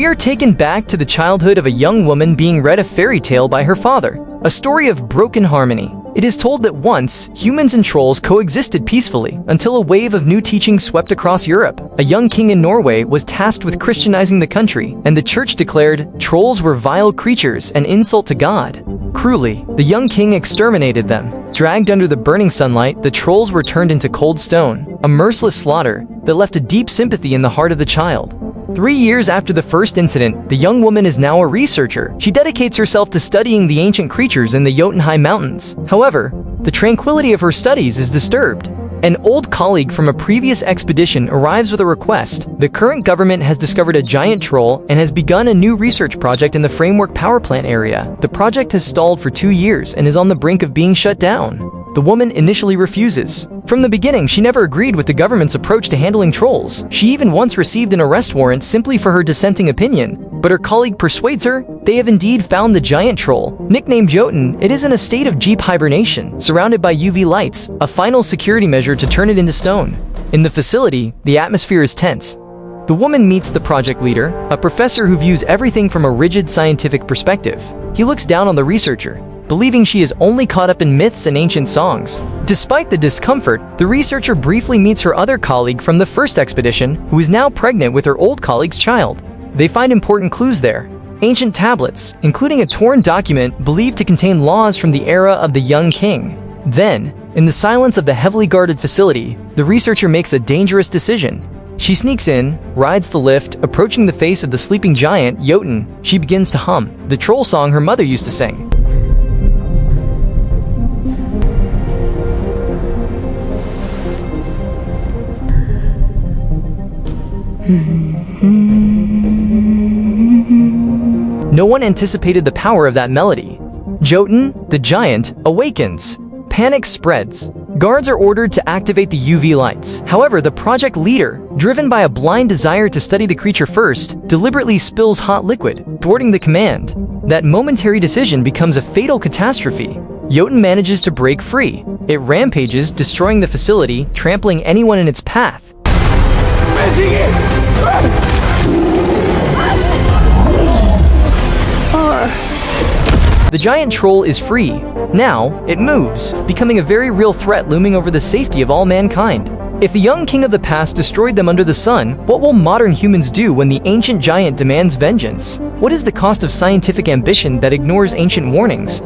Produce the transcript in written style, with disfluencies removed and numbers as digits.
We are taken back to the childhood of a young woman being read a fairy tale by her father, a story of broken harmony. It is told that once, humans and trolls coexisted peacefully until a wave of new teachings swept across Europe. A young king in Norway was tasked with Christianizing the country, and the church declared trolls were vile creatures, an insult to God. Cruelly, the young king exterminated them. Dragged under the burning sunlight, the trolls were turned into cold stone, a merciless slaughter that left a deep sympathy in the heart of the child. 3 years after the first incident, the young woman is now a researcher. She dedicates herself to studying the ancient creatures in the Jotun mountains. However, the tranquility of her studies is disturbed. An old colleague from a previous expedition arrives with a request. The current government has discovered a giant troll and has begun a new research project in the Framework power plant area. The project has stalled for 2 years and is on the brink of being shut down. The woman initially refuses. From the beginning, she never agreed with the government's approach to handling trolls. She even once received an arrest warrant simply for her dissenting opinion. But her colleague persuades her. They have indeed found the giant troll. Nicknamed Jotun, it is in a state of deep hibernation, surrounded by UV lights, a final security measure to turn it into stone. In the facility, the atmosphere is tense. The woman meets the project leader, a professor who views everything from a rigid scientific perspective. He looks down on the researcher, believing she is only caught up in myths and ancient songs. Despite the discomfort, the researcher briefly meets her other colleague from the first expedition, who is now pregnant with her old colleague's child. They find important clues there. Ancient tablets, including a torn document believed to contain laws from the era of the young king. Then, in the silence of the heavily guarded facility, the researcher makes a dangerous decision. She sneaks in, rides the lift, approaching the face of the sleeping giant, Jotun. She begins to hum the troll song her mother used to sing. No one anticipated the power of that melody. Jotun, the giant, awakens. Panic spreads. Guards are ordered to activate the UV lights. However, the project leader, driven by a blind desire to study the creature first, deliberately spills hot liquid, thwarting the command. That momentary decision becomes a fatal catastrophe. Jotun manages to break free. It rampages, destroying the facility, trampling anyone in its path. The giant troll is free. Now, it moves, becoming a very real threat looming over the safety of all mankind. If the young king of the past destroyed them under the sun, what will modern humans do when the ancient giant demands vengeance? What is the cost of scientific ambition that ignores ancient warnings?